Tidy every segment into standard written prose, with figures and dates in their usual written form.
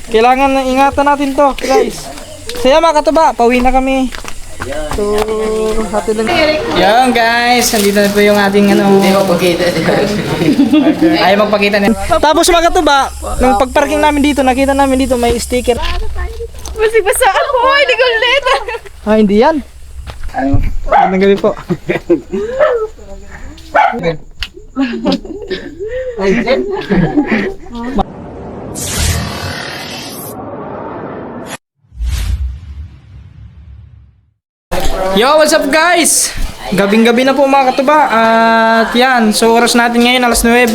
Kailangan na ingatan natin to, guys. Saya mga katuba, pauwi na kami. So, hati lang. Yan guys, nandito na po yung ating ano. Hindi magpakita. Ayaw magpakita niya. Tapos mga katuba, nung pagparking namin dito, nakita namin dito may sticker. Masig basa ako, hindi ko ulit. Ah, hindi yan. Magandang gabi po. Yo, what's up guys? Gabing-gabi na po mga katuba. At yan, so oras natin ngayon alas 9.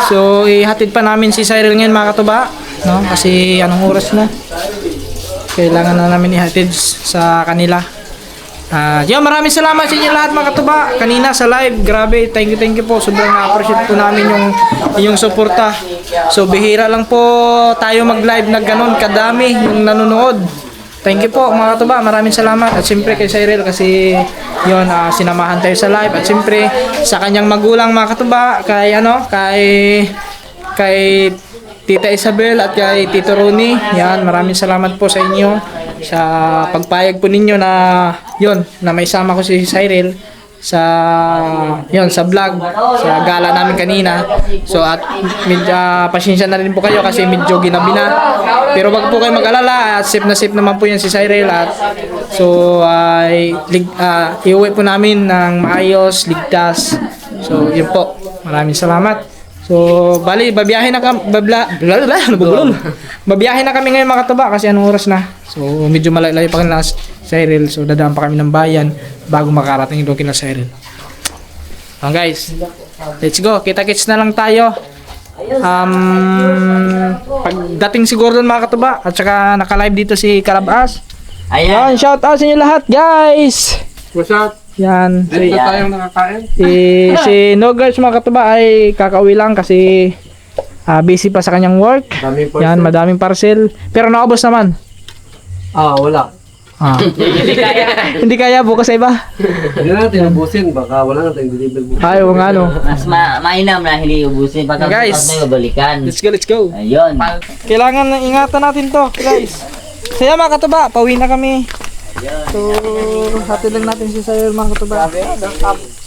So ihatid pa namin si Cyril ngayon mga katuba, no? Kasi anong oras na? Kailangan na namin ihatid sa kanila. Yo, maraming salamat sa inyo lahat mga katuba. Kanina sa live, grabe, thank you po. Sobrang na-appreciate po namin yung suporta. So bihira lang po tayo mag-live na ganun kadami yung nanonood. Thank you po mga katuba, maraming salamat. At siyempre kay Cyril kasi yun, sinamahan tayo sa live. At siyempre sa kanyang magulang mga katuba, kay Tita Isabel at kay Tito Ronnie. Yan, maraming salamat po sa inyo sa pagpayag po ninyo na yun, na may sama ko si Cyril sa yun, sa vlog, sa gala namin kanina. So at medyo pasensya na rin po kayo kasi medyo ginabi na. Pero wag po kayo mag-alala, safe na safe naman po yan si Cyril. At so iuwi po namin ng maayos, ligtas. So yun po, maraming salamat. So bali, babiyahe na kami, babiyahe na kami ngayon mga katuba kasi anong oras na. So medyo malayo pa kanila Cyril. So dadaan pa kami ng bayan bago makarating doon kina Cyril. Guys, let's go. Kita-kits na lang tayo. Pagdating siguro doon mga katuba. At saka naka-live dito si Karabas. Ayan, shout out sa inyo lahat guys. What's up? Yan. Dito tayong nakakain. Si No Girls mga katuba ay kakauwi lang kasi busy pa sa kanyang work. Yan, madaming parcel. Pero naubos naman. Wala. Hindi kaya bukas sa iba. Hindi natin ubusin, baka wala na tayong deliver mo. Ay, o nga no. Mas mainam na hindi ubusin. Pagka Guys, bukas na balikan. Let's go. Ayun. Kailangan na ingatan natin to, guys. Saya mga katuba, pauwi na kami. So, hati lang natin si Cyril mga katuba.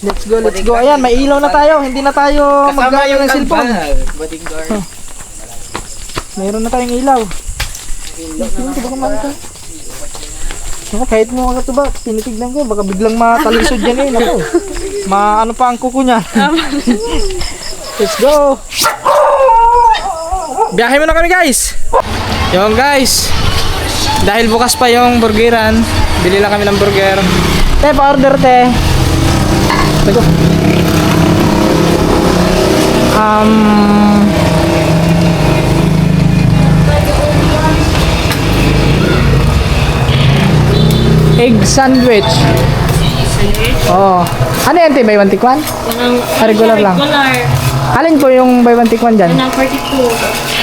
Let's go. Ayan, may ilaw na tayo. Hindi na tayo maggayo ng cellphone. Mayroon na tayong ilaw. Kahit mo mga katuba, tinitignan ko, baka biglang matalisod yan eh. Naku, ano pa ang kuko niya. Let's go. Biyahe mo na kami guys. Yung guys, dahil bukas pa yung burgeran, bili lang kami ng burger. Te, pa-order te. Let's go. Egg sandwich. Oh. Ano yan, te? Buy one take one? Regular lang. Regular. Alin po yung buy one take one dyan? Ng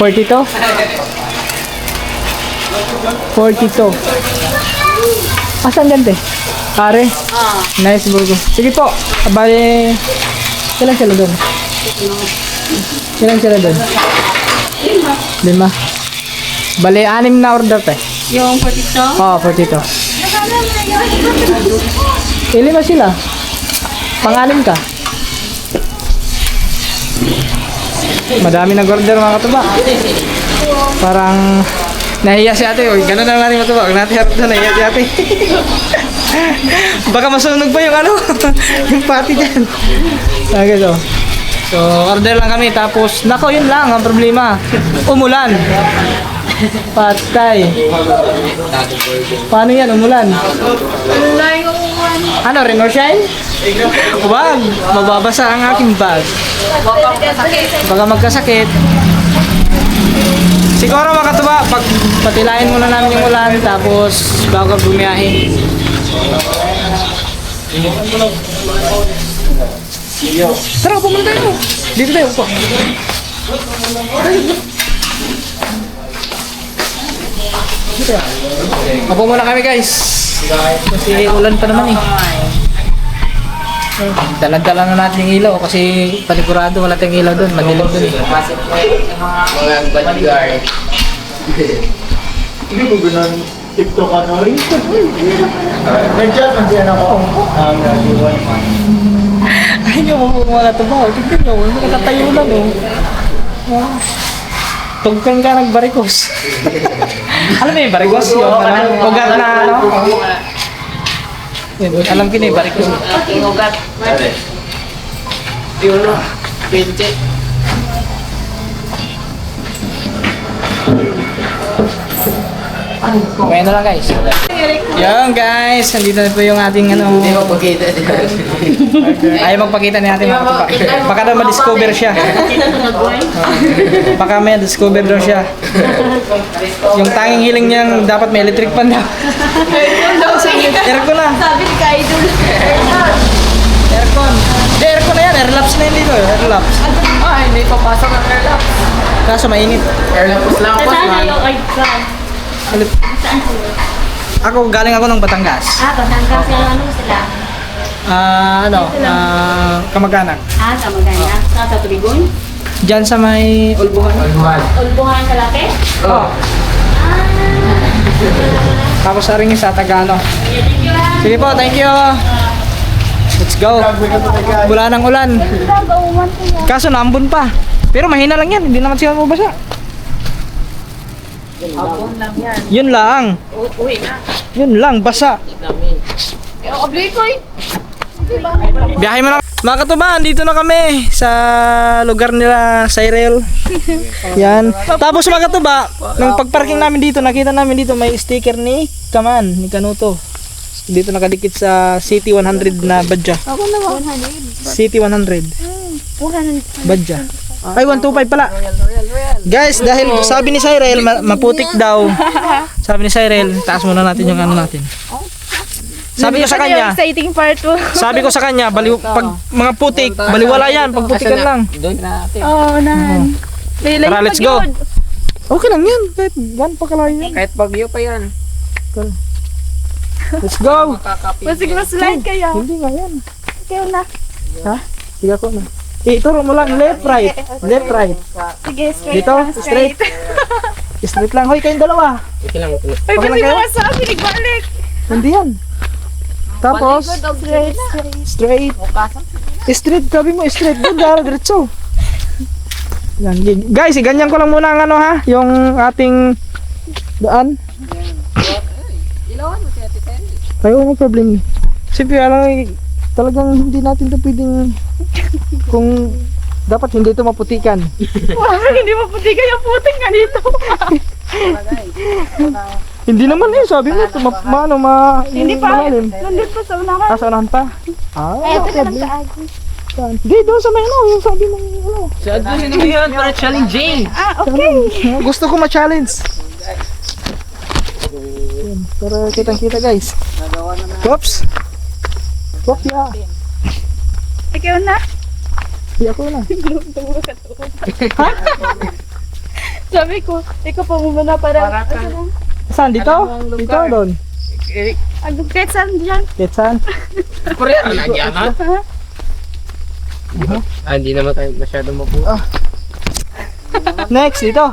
42. 42? 42. Asan dyan, te? Pare? Nice burger. Sige po. Bali, ilan sila doon? Ilan sila doon? 5. Bali, 6 na order, te. Yung 42? Oo, 42. Lima sila. Pang-anim ka. Madami nag-order mga katuba. Parang nahiya si ate. Uy, ganun na lang natin katuba. Huwag natin harap na nahiya si ate. Baka masunog pa yung ano. Yung party dyan. Okay, so order lang kami. Tapos, nako yun lang ang problema. Umulan. Patay. Paano yan, umulan? Ano, rain or shine? Wag, mababasa ang aking bag. Baka magkasakit. Siguro mga katuba, pag patilain muna namin yung ulan, tapos bago bumiyahe. Tara, pumunta tayo. Dito tayo, upo. Apo muna kami guys. Kasi ulan pa naman eh. Dala-dala na natin yung ilaw kasi panigurado wala tayong ilaw doon. Madilim doon eh. Mga bodyguard. Hindi mo ganun TikTok ano rin. Nandiyan ako. Nag-iwan pa. Ay, nyo mo mga tubaw. Tignan nyo, nakatayo lang Tugkan ka nagbarikos. Alam mo yung barikos? Yung ugat na ano? Alam ko na yung barikos. Ugat. Yun o. Pinche. Okay na lang guys. Yan guys, nandito na po yung ating ano. Hindi mo pagkita. Ayaw magpakita ni ating mga tuba. Baka daw ma-discover siya. Baka may discover daw siya. Yung tanging hiling niyang dapat may electric fan daw. Aircon na. Sabi ni Kaidol. Aircon. Hindi, aircon na yan. Airlaps na yun dito. Airlaps. Ay, hindi papasok ng airlock. Kaso mainit. Airlock lang po Saan man. kayo Kaidol? Alit. Saan kayo? Ako, galing ako ng Batangas. Batangas yung ano sila? Kamag-anak. Kamagana. Sa Tubigon? Diyan sa may Ulbuhan. Ulbuhan Kalate? Oh. Tapos sa rin sa Tagano. Thank you ha. Sige po, thank you. Let's go. Wala nang ulan. Kaso naambon pa. Pero mahina lang yan, hindi naman sila mabasa. Yun lang. Uwi na. Yun lang, basa. Obli ko eh. Biyahe mo na. Mga katuba, dito na kami sa lugar nila, Cyril. Yan. Tapos mga katuba, nung pagparking namin dito, nakita namin dito may sticker ni Kaman, ni Kanuto. Dito nakadikit sa City 100 na badja. Ako naman. City 100. 400. Badja. Ay, 125 pala. Guys, dahil sabi ni Cyril, maputik daw. Sabi ni Cyril, taas muna natin yung ano natin. Sabi ko sa kanya, Exciting part 2. sabi ko sa kanya, pag mga putik, baliwala yan, pag putikan lang. Doon natin. Oo, nan. Tara, let's go. Okay lang yan, kahit gan pa kalayo yan. Kahit bagyo pa yan. Let's go. Masig slide kaya. Hindi nga yan. Kayo na. Ha? Sige ako na. Ituro mo lang, left, right. Left, right. Sige, straight. Dito, na, straight. Straight lang. Hoy, kayong dalawa. Okay lang. Ay, Okay lang kasi kayo? mga sabi, nagbalik. Hindi yan. Tapos, Straight. straight. Straight, sabi mo, straight. Doon, diretso. Yan. Guys, ganyan ko lang muna ang ano ha, yung ating daan. Tayo mo problem. Siyempre, alam talagang hindi natin ito pwedeng kung dapat hindi ito maputikan. Hindi mo puti kayo puting nga dito. Hindi naman eh, sabi mo, Hindi pa. malalim. Nandun pa sa unahan. Ah, sa unahan pa? Ah, Ito okay. ka lang kaagi. Saan? Hindi, doon sa may ano, yung sabi mo, ano. Ano yun? Para challenging. Okay. Gusto ko ma-challenge. Yan, pero kitang-kita guys. Pops! Pops, ya. Ikaw na. Di ako na. Sabi ko, ikaw pa muna para. Saan? Dito? Dito o doon? Kahit saan dyan. Kahit saan? Korea. Nagyan ha? Hindi naman tayo masyadong mabuti. Next, dito.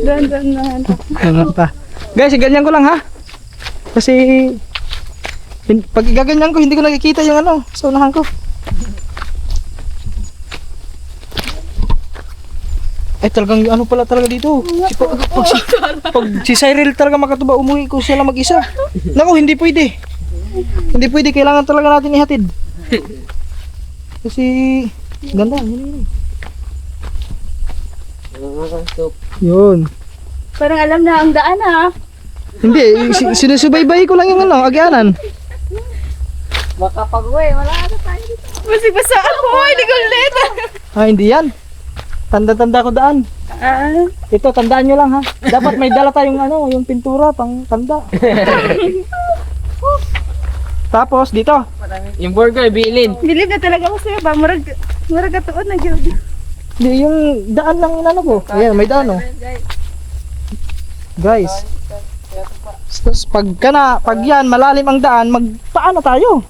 Dan. Ano pa? Guys, ganyan ko lang ha. Kasi pag igaganyan ko, hindi ko nakikita yung ano sa unahan ko. Ay talagang ano pala talaga dito. Pag si Cyril talaga makatuba, umuwi ko siya lang mag-isa. Naku, hindi pwede. Hindi pwede, kailangan talaga natin ihatid. Kasi ganda, yun. Parang alam na ang daan ha. Hindi, sinusubaybay ko lang yung ano, agyanan. Baka pag uwi, wala na tayo dito. Masig basa ako, hindi ko ulit. Ah, hindi yan. Tanda-tanda ko daan. Ito, tandaan nyo lang ha. Dapat may dala tayong ano, yung pintura pang tanda. Tapos dito. Yung burger, bilin. Believe na talaga ako sa'yo ba? Murag atuon na yun. Hindi, yung daan lang inano ko. Ayan, may daan oh. Guys. Tapos pag yan, malalim ang daan, magpaano tayo?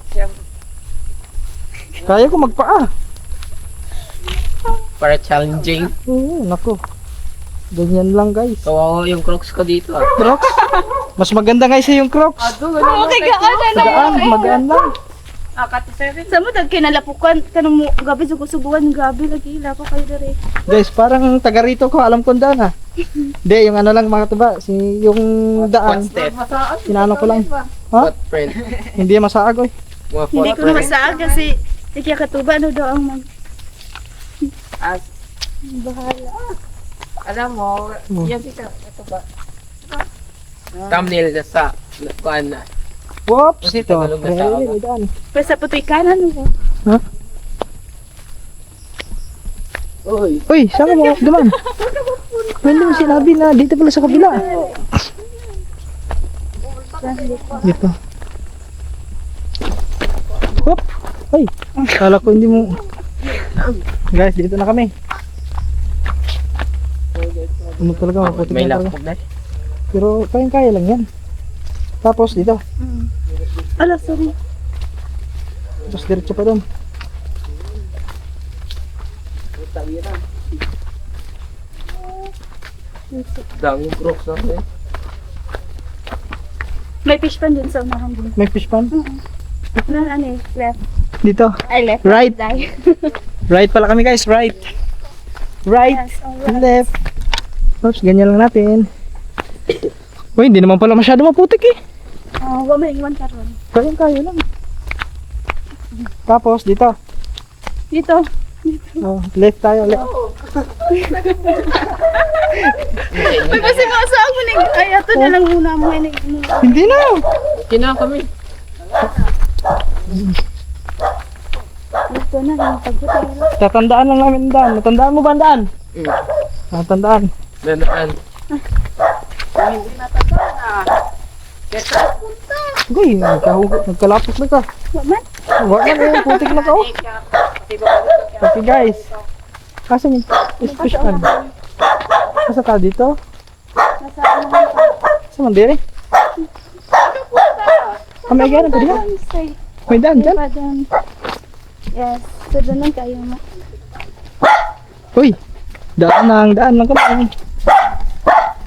Kaya ko magpaa. Para challenging. Oo, nako. Ganyan lang guys. Kawawa yung crocs ko dito. Crocs? Mas maganda guys yung Crocs. Okay, gaan na Magaan, magaan lang. Sa mo, kinalapukan ka nung gabi sugusubuan, gabi lagi, lapo kayo dire. Guys, parang taga rito ko, alam ko daan ha. Hindi, yung ano lang mga tuba, yung daan. What step? Sinano ko lang. Ha? What friend? Hindi masaag oy. Mga Hindi what ko na masaag kasi hindi katuba ano daw ang mag... Bahala. Alam mo, yan ito ba? thumbnail na sa kuan na. Whoops, Kasi ito. Tagalog na tao. May daan. Pero sa putoy kanan mo. Ha? Uy, Uy, saan mo duman? Hindi mo sinabi na dito pala sa kabila. Dito. Hop! Ay, kala ko hindi mo... Guys, dito na kami. Ano talaga, maputik may na talaga. laptop na. Pero kaya lang yan. Tapos dito. Ala, sorry. Tapos diretso pa doon. Daming crocs na. May fish pan dun sa unahan din. May fish pan. Ano eh, left. Dito. Ay, left. Right. Die. Right pala kami guys, right. Right. Yes, alright. Left. Oops, ganyan lang natin. Uy, hindi naman pala masyado maputik eh. Huwag mo iwan ka ron. Kaya lang. Tapos dito. Dito. Oh, left tayo. Left. Uy, kasi masaag mo na ay, ato na lang muna mo. Hindi na. Okay na kami. Ito na, yung pagbuti. Tatandaan lang namin ang daan. Natandaan mo ba ang daan? Natandaan. Nanaan. Uy, nagkalapot na ka. Wag man. Wag na eh, putik na ka oh. Okay guys. Kasan yung fish pan? Kasa ka dito? Sa mandiri? May gana pa diba? May daan dyan? Yes, so doon lang tayo mo. Uy, daan lang kami.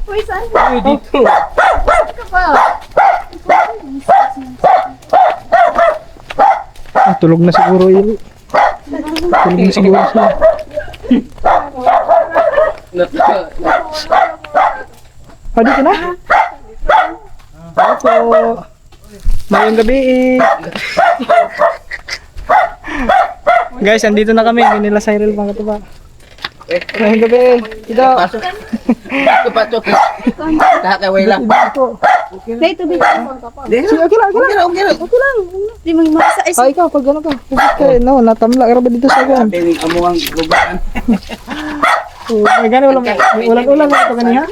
Uy, saan? Uy, dito. Ah, tulog na siguro yun. Tulog na siguro siya. Ah, dito na? Opo. Mayong gabi eh. Guys, andito na kami. Hindi nila Cyril mga katuba. Mayong gabi. Dito. Pasok. Kakaway lang. Dito. Nay, tubig. Sige, okay lang. Okay lang. Di mo yung masa. Ay, ikaw, pag ano ka. Pagkat ka, no, natamla ka ba dito sa akin? Amuang lugaan. Oh, may gani, walang ulam na ito kaniha.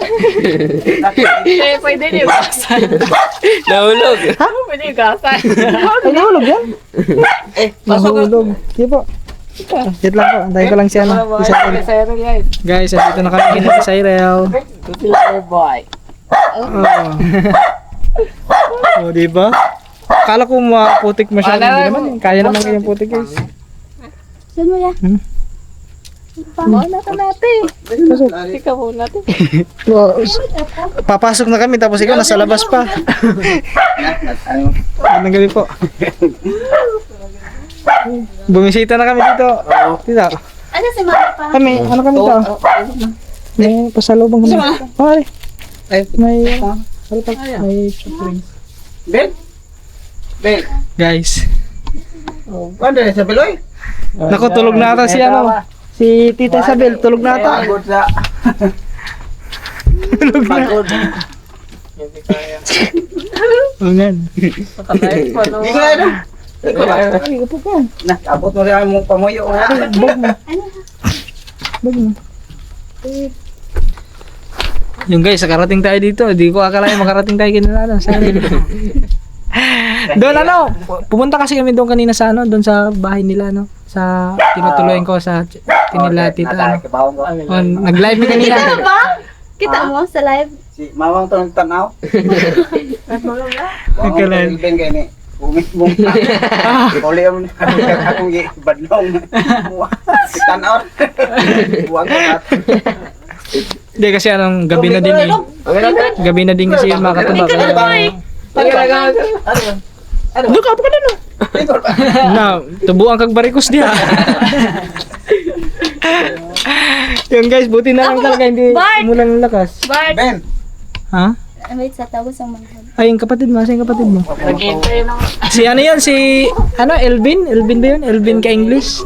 Eh, pwede niyo gasan. Nahulog. Pwede yung gasan. Ay, nahulog yan. Nahulog. Sige po. Wait lang po, antayin ko lang si ano, si Cyril. Sero yan. Guys, andito na kami ni Cyril. Lover boy. Oh. Oh, di ba? Akala ko maputik masyado, hindi naman eh. Kaya naman kayong putik guys. Saan mo yan? Wala ka natin. Pasok. Ikaw muna natin. Oh, papasok na kami tapos ikaw nasa labas pa. Magandang gabi po. Bumisita na kami dito. Dito. Ano si Mama pa? Kami, ano kami dito? May pasalubong kami. Oh, may soft drinks. Ben? Ben? Guys, Ano sa Beloy? naku, tulog na ata si ano. Si Tita Isabel, tulog na ata. sa Tulog na. pagod. Oo nga. Patay pa no. Ay, upo ka. Abot mo rin mong pamuyo. Bag mo. Bag mo. Yung guys, nakarating tayo dito. Hindi ko akalain makarating tayo kinala. Doon ano, pumunta kasi kami doon kanina sa ano, doon sa bahay nila no. Sa tinutuloyan ko sa tinila tita ano. Oh, nag-live mi kanina. Kita ba? Kita mo sa live? Si mamang to nagtanaw. Nagka-live. Ben gani. Bumit-bum. Uli ang akong badlong. Tanaw. Buwag ko natin. Hindi kasi anong gabi na din eh. Gabi na din kasi yun mga katuba. Doon ka pa na. Na, tubuan kag barikos diha. Yun guys, buti na lang talaga hindi mulang lakas. Bart! Ben. Ha? Wait, sa tawag sa mga. Ay, yung kapatid mo, yung kapatid mo. Nag-entry ng... Si ano yun, si Elvin? Elvin ba yun? Elvin ka English?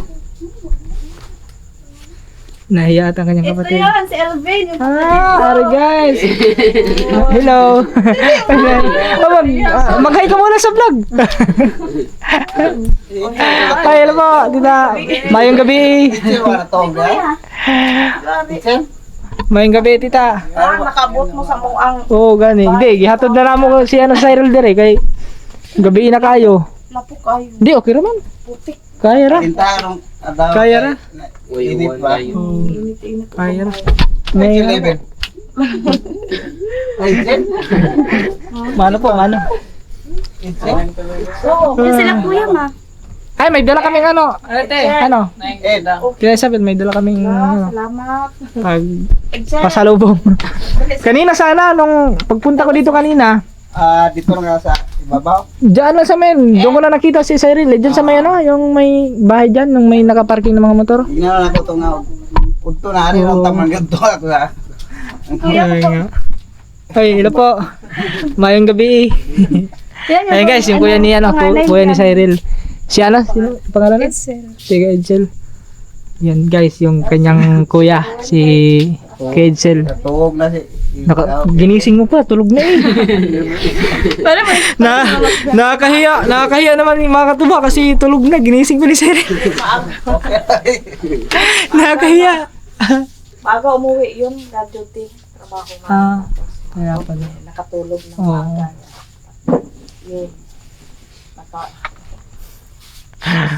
Nahiya ata ang kanyang Ito kapatid. yun, si Elvin. Yung Sorry guys. Hello. Mag-hi ka muna sa vlog. Ay, hello po. Tita. Mayong gabi. Wala tong ya. Mayong gabi, tita. Nakabot mo sa muang Oo, gani. Hindi, gihatod na namo ko si Cyril dire kay gabi na kayo. lapok kayo. Hindi, okay raman. Putik. Kaya ra. Intarong adaw. Kaya ra. Init ba? Init-init. Kaya ra. May May, Ben. Ay, Jen. mano po, mano. Yung sila kuya ma. Ay, may dala kaming ano. Ano? Eh, Kaya sabi, may dala kaming ano, Salamat. pag pasalubong. Kanina sana, nung pagpunta ko dito kanina, dito nga sa ibabaw. diyan lang sa men, doon ko na nakita si Cyril. Diyan sa may ano, yung may bahay diyan, nung may nakaparking ng mga motor. Tingnan na ako ito nga. Punto na rin ang tamang ganito ako ha. Ay, nga. Ay, hello po. Mayong gabi. Ayun guys, yung kuya ni ano, kuya ni Cyril. Si ano? Sino pangalan niya? Si Edsel. Yan guys, yung kanyang kuya, si Edsel. Tuwog na si. Ginising mo pa, tulog na eh. Nakakahiya naman yung mga katuba kasi tulog na, ginising ko ni Cyril. Nakakahiya. Bago umuwi yun, duty. Trabaho nga. Kaya pala. Nakatulog ng Oo. maaga. Yun.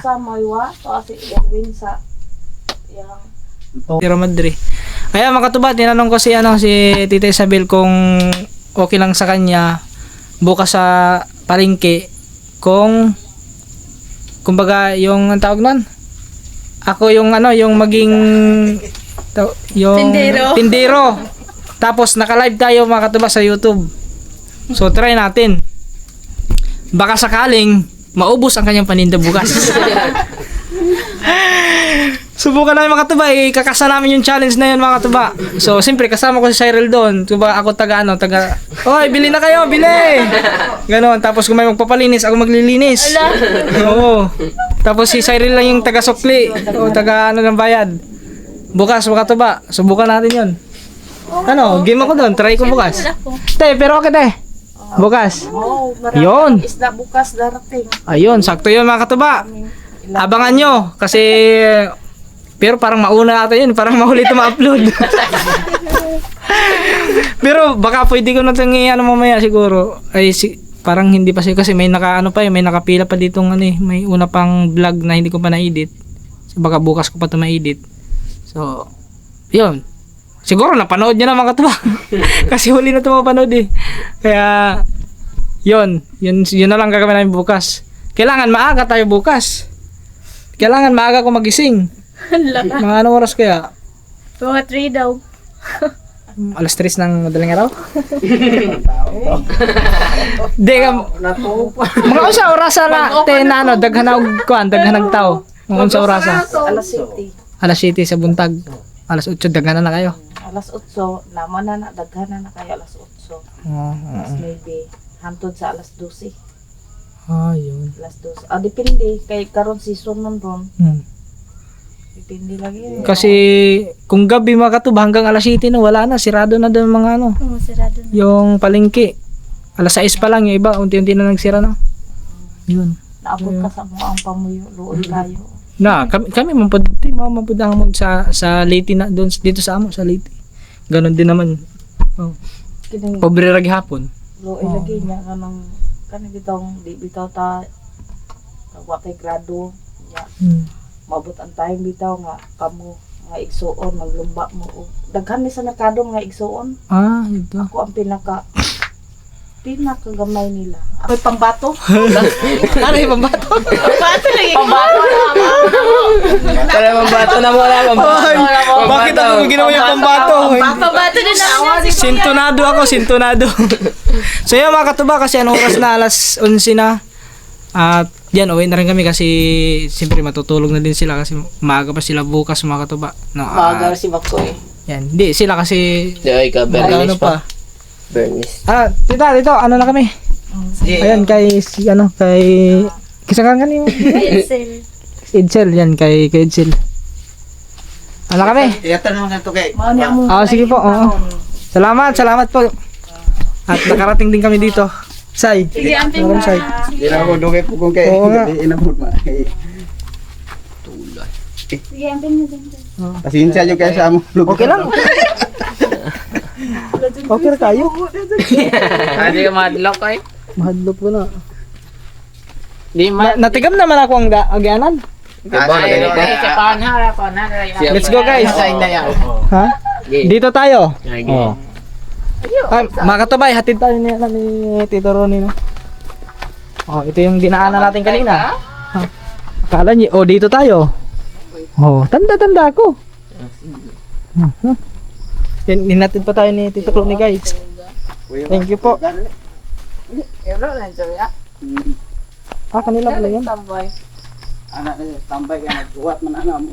Sa Maywa, to kasi Erwin sa yang Tira Madre. Kaya mga katuba, tinanong ko si Tita Isabel kung okay lang sa kanya bukas sa palengke kung kumbaga yung ang tawag nun. Ako yung yung maging yung tindero. Tapos naka-live tayo mga katuba sa YouTube. So try natin. Baka sakaling maubos ang kanyang paninda bukas. Subukan namin mga katuba, kakasa namin yung challenge na yun mga katuba. So, siyempre kasama ko si Cyril doon. Tuba ako oy, bili na kayo, bili! Ganon, tapos kung may magpapalinis, ako maglilinis. Oo. Tapos si Cyril lang yung taga-sukli, o ng bayad. Bukas mga katuba, subukan natin yun. Game ako doon, try ko bukas. Te, pero okay te. Bukas. marami Yun. isda bukas darating. Ayun, sakto yun mga katuba. Abangan nyo, kasi pero parang mauna ata yun, parang mahuli ito ma-upload. Pero baka pwede ko na itong mamaya siguro. Parang hindi pa siya kasi may may nakapila pa ditong may una pang vlog na hindi ko pa na-edit. So, baka bukas ko pa ito ma-edit. So, yun. Siguro napanood nyo na mga katuba. Kasi huli na ito mapanood eh. Kaya, yun na lang gagawin namin bukas. Kailangan maaga tayo bukas. Kailangan maaga ko magising. Mga anong oras kaya? Mga 3 daw. Alas 3 ng madaling araw? Di ka, mga unsa orasa na, daghanag tao. Mga unsa orasa? Alas 7. Alas 7 sa buntag. Alas 8, daghanan na kayo. Alas 8, naman na daghan na kayo alas 8. Mas maybe hantod sa alas 12. Yun. Alas 12. Depende kay karon season nun ron. Depende lagi. Kasi kung gabi mga katuba hanggang alas 7 na wala na, sirado na doon mga Oo, sirado na. yung palengke. Alas 6 pa lang yung iba, unti-unti na nagsira na. Yun. Naabot ka sa mga ang pamuyo, luoy kayo. Kami mampudang mo sa Leyte na doon dito sa amo sa Leyte. Ganon din naman. Kining Pobre ra gihapon. luoy lagi niya kanang bitong di bitaw ta wa kay grado ya. Mabot ang time bitaw nga kamo nga igsuon maglumba mo og daghan ni sa merkado mga igsuon. Ito. Ako ang pinaka pinakagamay nila. Ako'y pambato. Ano yung pambato? Bato lagi. Tara, mambato na mo lang. Bakit ako ginawa yung pambato? Papabato din na. Sintonado ako, sintonado. So yun mga katuba, kasi anong oras na, alas 11 na. At yan, uwi na rin kami kasi siyempre matutulog na din sila kasi maaga pa sila bukas mga katuba. No, Bagal si Bakoy. yan, hindi sila kasi Ay, ka, ano Bernice pa. pa. Bernice. Dito, ano na kami? Ayan, kay kisakan kanino? Edsel, yan, kay Edsel. Ano kami? Iyatan naman na ito kay. Mani mo. Sige po, oo. Salamat po. At nakarating din kami dito. Say. Sige, amping Maraming say. Di na ako dugay po kung kay. Oo nga. Inabot ma. Sige, amping mo din. Pasensya nyo kayo sa amo. Okay lang. Okay na tayo. Hindi ka madlock ay. Mahadlok ko na. Di Natigam naman ako ang agyanan. Let's go guys. Ha? Dito tayo. Oh. Ay, mga katubay, hatid tayo ni Tito Ronnie. No? Oh, ito yung dinaanan natin kanina. Ha? Akala niyo, oh, dito tayo. Oh, tanda ako. Ninatid pa tayo ni Tito Ronnie guys. Thank you po. Kanila pala yan. Anak na tambay ka nagbuhat man ano mo.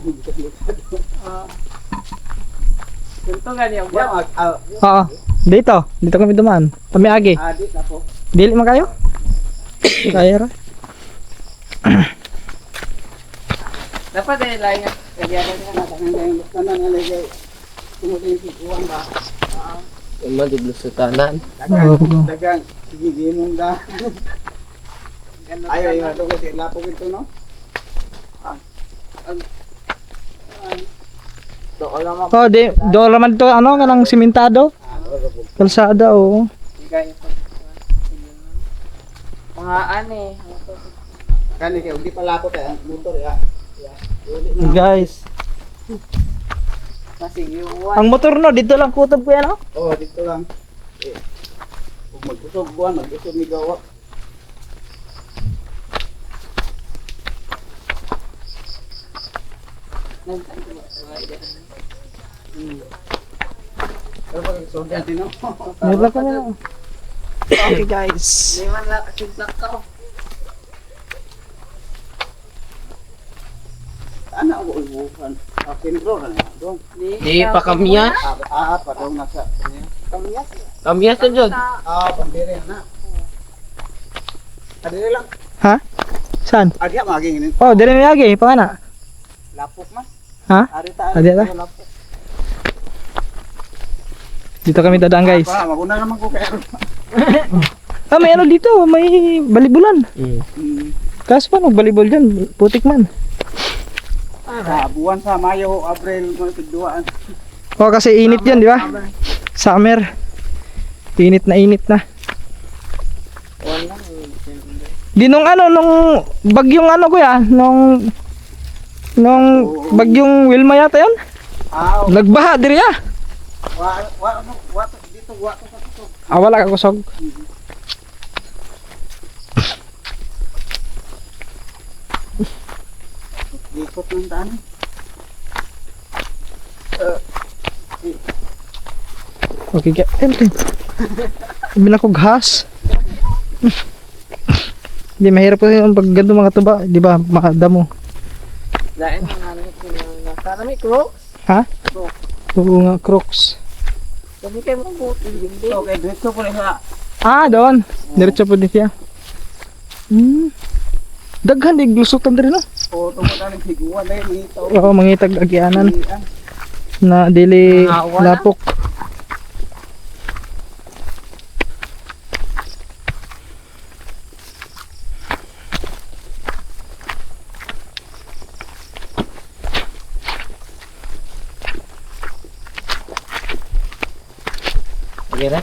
Oo. Dito kami dumaan. Pamiagi. Adik na po. Dili man kayo? Kaya ra. Dapat ay lain. Madiblusutanan. Dagang sige mong da. Ayo ayo to kasi lapo ito no. Oh, do raman to ano kanang simentado. Kalsada oh. Mga ani. Kani kay hindi pa lapo tayo motor ya. Guys, ang motor no dito lang kutob ko yan oh. Oh, dito lang. Kung magusog buwan, magusog ni gawa. Pero pag soldier din no. Meron kami no. Okay guys. Ana ako ubukan. Pinigro na na. Dong. Di pa kamyas. Pa dong nasa. Kamyas na dyan. Pambire na. Adire lang. Ha? Saan? Adya maging ini. Oh, dire mi agi pangana. Lapok man. Ha? Ari ta. Adya ta. Dito kami dadaan guys. Maguna naman ko kay. May ano dito, may balibulan. Kaso paano balibol dyan? Putik man. Buwan sa Mayo, April, mga pigduaan. Oh, kasi init yan, di ba? Summer. Init na. Di nung bagyong ano kuya, nung bagyong Wilma yata yan. Nagbaha diri ah. Dito, sa dito. Wala ka kusog. Ikot ng daan. Okay, get empty. Sabi na ko gas. Hindi mahirap kasi yung pagganto mga tuba, di ba? Makadamo. Lain mga ano. Sana may crocs. Ha? Oo nga, Crocs. Sabi kayo mga buti. Okay, dito po na. Doon. Diretso po din siya. Daghan, iglusutan din no? O, tumutan ng higuan na yun. Oo, mangitag agyanan. Na dili lapok. Sige na.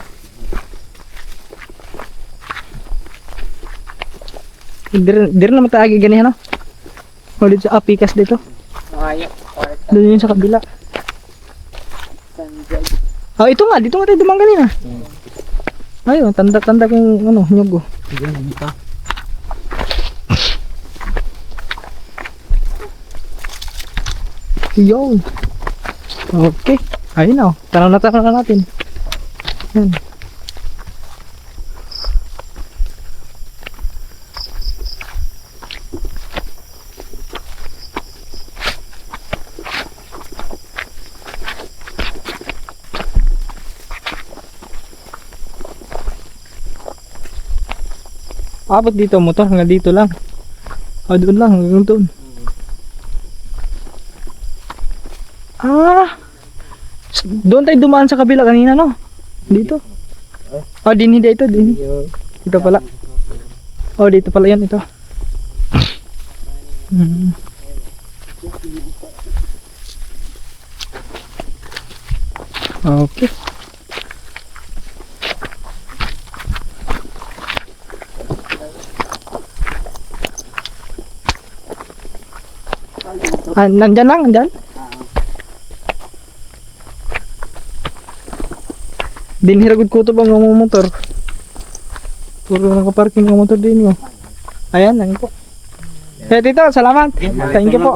Diri naman tayo ganihan no? O dito sa apikas dito. Ayaw. Doon yun sa kabila. Ito nga, dito nga tayo dumang kanina. Ayun, tanda-tanda kong ano, nyug. Oh. Yo. Okay. Ayun na. Oh. Tanaw na natin. Yan. Abot dito ang motor, hanggang dito lang. Doon lang, hanggang doon. Doon tayo dumaan sa kabila kanina, no? Dito. Din ito, din. Dito pala. Dito pala yan, ito. Okay. Nandyan lang, nandyan. Dinhiragod ko ito bang mga motor. Puro nakaparking ng motor din yun. Ayan, lang po. Tito, salamat. Thank you po.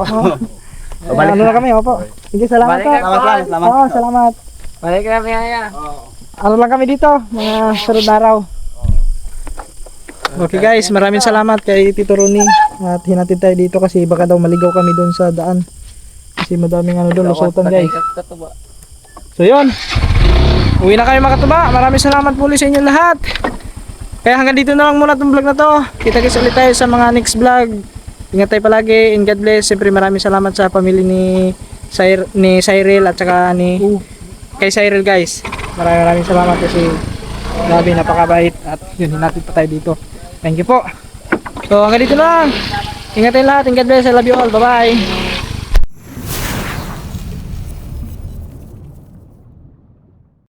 Ano na kami, opo. Sige, salamat po. Salamat. Balik na kaya. Ano lang kami dito, mga sunod na araw. Okay guys, maraming salamat kay Tito Ronnie. At hinatid tayo dito kasi baka daw maligaw kami doon sa daan. Kasi madaming ano doon, lusutan guys. So yun. Uwi na kayo mga katuba. Maraming salamat muli sa inyo lahat. Kaya hanggang dito na lang muna itong vlog na to. Kita-kits ulit tayo sa mga next vlog. Ingat tayo palagi and God bless. Siyempre maraming salamat sa pamilya ni Cyril at saka kay Cyril guys. Maraming salamat kasi grabe, napakabait at yun, hinatid pa tayo dito. Thank you po. So hanggang dito na lang. Ingat tayo lahat and God bless. I love you all. Bye bye.